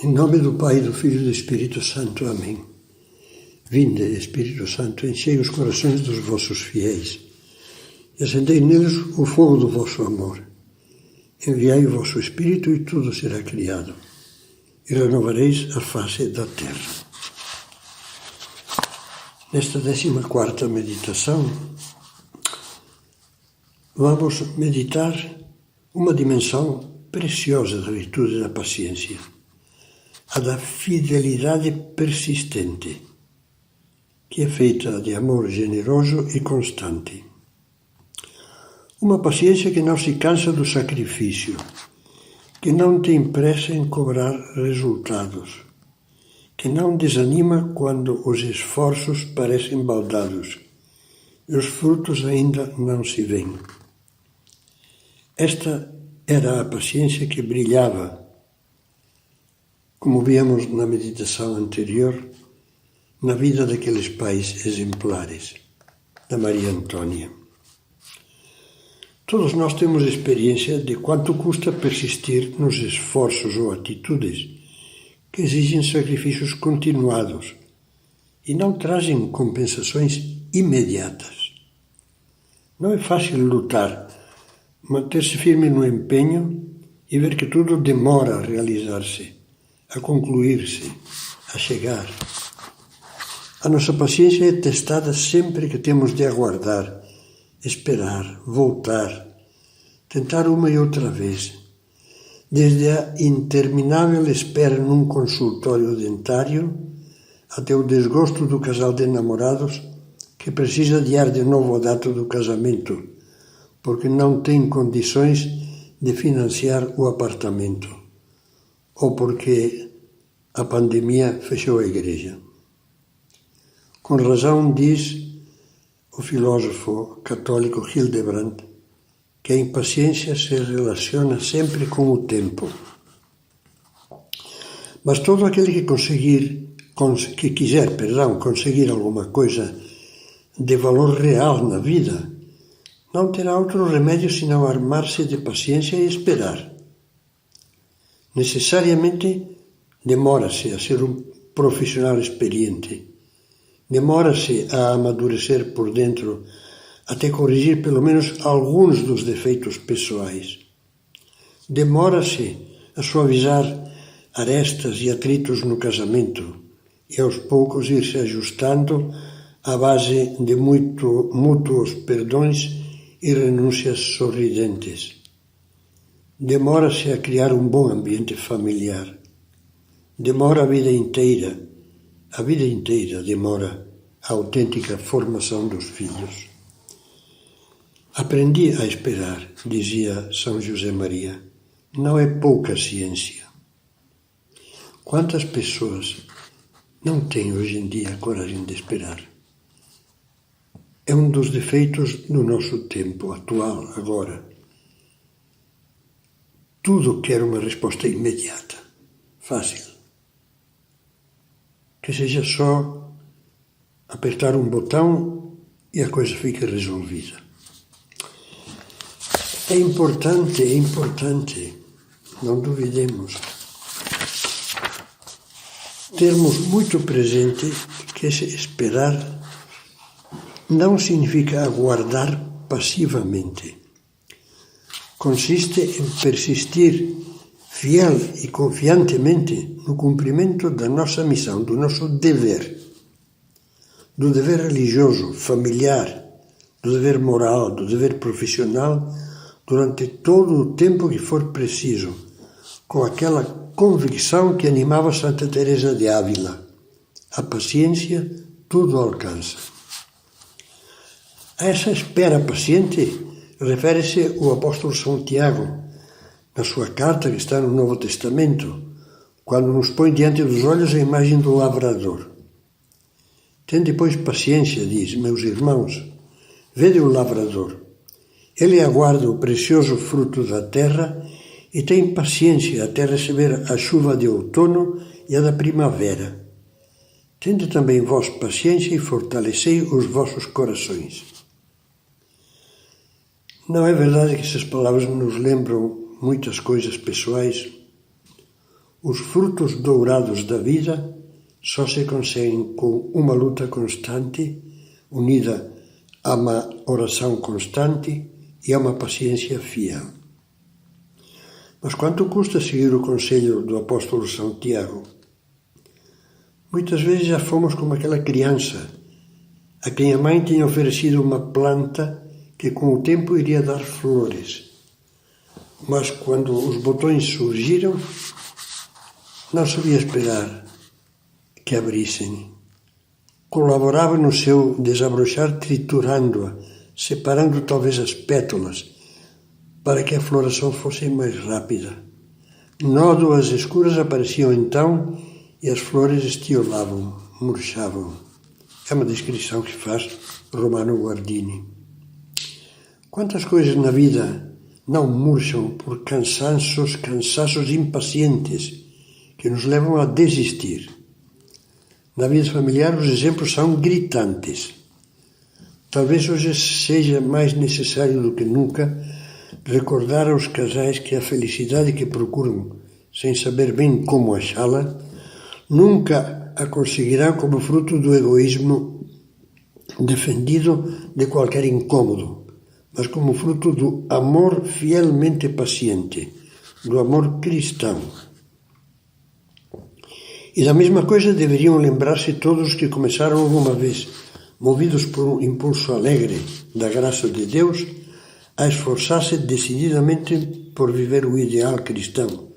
Em nome do Pai, do Filho e do Espírito Santo. Amém. Vinde, Espírito Santo, enchei os corações dos vossos fiéis e acendei neles o fogo do vosso amor. Enviai o vosso Espírito e tudo será criado, e renovareis a face da terra. Nesta 14ª meditação, vamos meditar uma dimensão preciosa da virtude da paciência, a da fidelidade persistente, que é feita de amor generoso e constante. Uma paciência que não se cansa do sacrifício, que não tem pressa em cobrar resultados, que não desanima quando os esforços parecem baldados e os frutos ainda não se veem. Esta era a paciência que brilhava, como víamos na meditação anterior, na vida daqueles pais exemplares, da Maria Antônia. Todos nós temos experiência de quanto custa persistir nos esforços ou atitudes que exigem sacrifícios continuados e não trazem compensações imediatas. Não é fácil lutar, manter-se firme no empenho e ver que tudo demora a realizar-se, a concluir-se, a chegar. A nossa paciência é testada sempre que temos de aguardar, esperar, voltar, tentar uma e outra vez, desde a interminável espera num consultório dentário até o desgosto do casal de namorados que precisa adiar de novo a data do casamento, porque não tem condições de financiar o apartamento, ou porque a pandemia fechou a igreja. Com razão diz o filósofo católico Hildebrand que a impaciência se relaciona sempre com o tempo. Mas todo aquele que quiser conseguir alguma coisa de valor real na vida, não terá outro remédio senão armar-se de paciência e esperar. Necessariamente demora-se a ser um profissional experiente. Demora-se a amadurecer por dentro até corrigir pelo menos alguns dos defeitos pessoais. Demora-se a suavizar arestas e atritos no casamento e aos poucos ir se ajustando à base de mútuos perdões e renúncias sorridentes. Demora-se a criar um bom ambiente familiar. Demora a vida inteira demora a autêntica formação dos filhos. Aprendi a esperar, dizia São José Maria. Não é pouca ciência. Quantas pessoas não têm hoje em dia a coragem de esperar? É um dos defeitos do nosso tempo atual, agora. Tudo quer uma resposta imediata, fácil. Que seja só apertar um botão e a coisa fica resolvida. É importante, não duvidemos, termos muito presente que esse esperar não significa aguardar passivamente. Consiste em persistir fiel e confiantemente no cumprimento da nossa missão, do nosso dever, do dever religioso, familiar, do dever moral, do dever profissional, durante todo o tempo que for preciso, com aquela convicção que animava Santa Teresa de Ávila: a paciência tudo alcança. A essa espera paciente refere-se o apóstolo São Tiago, na sua carta que está no Novo Testamento, quando nos põe diante dos olhos a imagem do lavrador. Tende, pois, paciência, diz, meus irmãos, vede o lavrador. Ele aguarda o precioso fruto da terra e tem paciência até receber a chuva de outono e a da primavera. Tende também vós paciência e fortalecei os vossos corações. Não é verdade que essas palavras nos lembram muitas coisas pessoais? Os frutos dourados da vida só se conseguem com uma luta constante, unida a uma oração constante e a uma paciência fiel. Mas quanto custa seguir o conselho do apóstolo São Tiago? Muitas vezes já fomos como aquela criança a quem a mãe tinha oferecido uma planta que com o tempo iria dar flores. Mas quando os botões surgiram, não sabia esperar que abrissem. Colaborava no seu desabrochar triturando-a, separando talvez as pétalas, para que a floração fosse mais rápida. Nódoas escuras apareciam então e as flores estiolavam, murchavam. É uma descrição que faz Romano Guardini. Quantas coisas na vida não murcham por cansaços impacientes que nos levam a desistir. Na vida familiar os exemplos são gritantes. Talvez hoje seja mais necessário do que nunca recordar aos casais que a felicidade que procuram, sem saber bem como achá-la, nunca a conseguirão como fruto do egoísmo defendido de qualquer incômodo, mas como fruto do amor fielmente paciente, do amor cristão. E da mesma coisa deveriam lembrar-se todos que começaram alguma vez, movidos por um impulso alegre da graça de Deus, a esforçar-se decididamente por viver o ideal cristão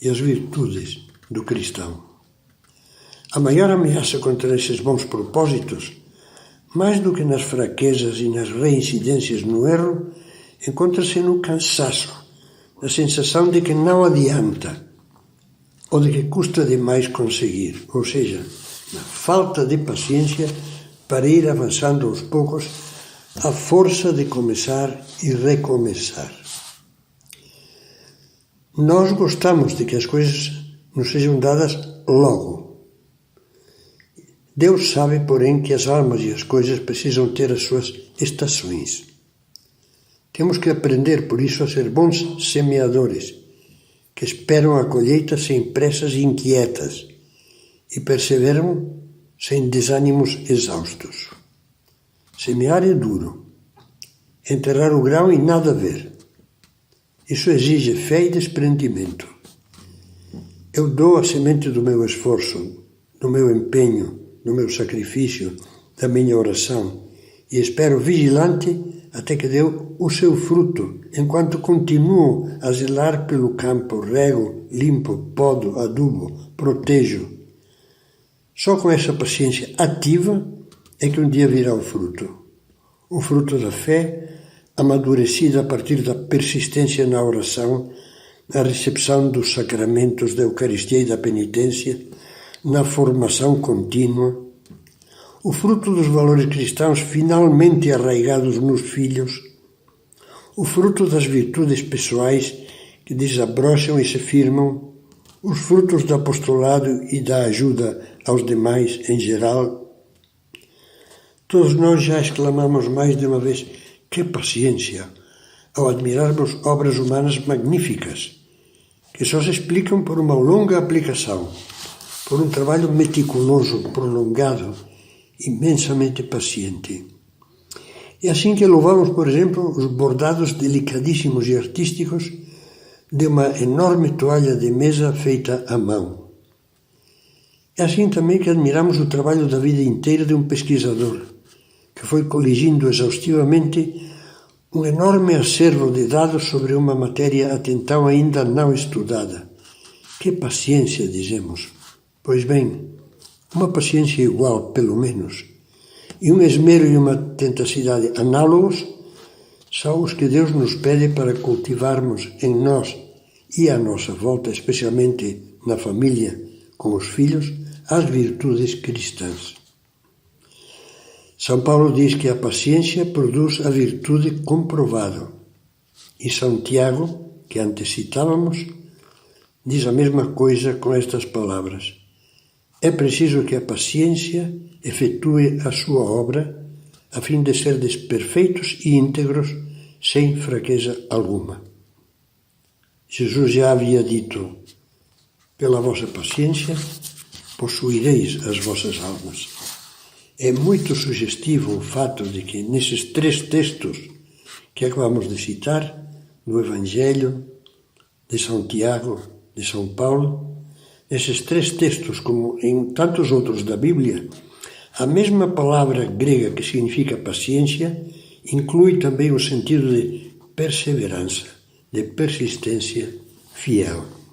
e as virtudes do cristão. A maior ameaça contra esses bons propósitos, mais do que nas fraquezas e nas reincidências no erro, encontra-se no cansaço, na sensação de que não adianta, ou de que custa demais conseguir, ou seja, na falta de paciência para ir avançando aos poucos à força de começar e recomeçar. Nós gostamos de que as coisas nos sejam dadas logo. Deus sabe, porém, que as almas e as coisas precisam ter as suas estações. Temos que aprender, por isso, a ser bons semeadores, que esperam a colheita sem pressas inquietas e perseveram sem desânimos exaustos. Semear é duro, enterrar o grão e nada ver. Isso exige fé e desprendimento. Eu dou a semente do meu esforço, do meu empenho, do meu sacrifício, da minha oração e espero vigilante até que dê o seu fruto, enquanto continuo a zelar pelo campo, rego, limpo, podo, adubo, protejo. Só com essa paciência ativa é que um dia virá o fruto da fé, amadurecida a partir da persistência na oração, na recepção dos sacramentos da Eucaristia e da penitência, na formação contínua, o fruto dos valores cristãos finalmente arraigados nos filhos, o fruto das virtudes pessoais que desabrocham e se firmam, os frutos do apostolado e da ajuda aos demais em geral. Todos nós já exclamamos mais de uma vez: que paciência! Ao admirarmos obras humanas magníficas, que só se explicam por uma longa aplicação, por um trabalho meticuloso, prolongado, imensamente paciente. É assim que louvamos, por exemplo, os bordados delicadíssimos e artísticos de uma enorme toalha de mesa feita à mão. É assim também que admiramos o trabalho da vida inteira de um pesquisador, que foi coligindo exaustivamente um enorme acervo de dados sobre uma matéria até então ainda não estudada. Que paciência, dizemos. Pois bem, uma paciência igual, pelo menos, e um esmero e uma tentacidade análogos são os que Deus nos pede para cultivarmos em nós e à nossa volta, especialmente na família, com os filhos, as virtudes cristãs. São Paulo diz que a paciência produz a virtude comprovada. E São Tiago, que antes citávamos, diz a mesma coisa com estas palavras: é preciso que a paciência efetue a sua obra, a fim de serdes perfeitos e íntegros, sem fraqueza alguma. Jesus já havia dito: Pela vossa paciência, possuireis as vossas almas. É muito sugestivo o fato de que nesses 3 textos que acabamos de citar, no Evangelho de São Tiago, de São Paulo, nesses 3 textos, como em tantos outros da Bíblia, a mesma palavra grega que significa paciência inclui também o sentido de perseverança, de persistência fiel.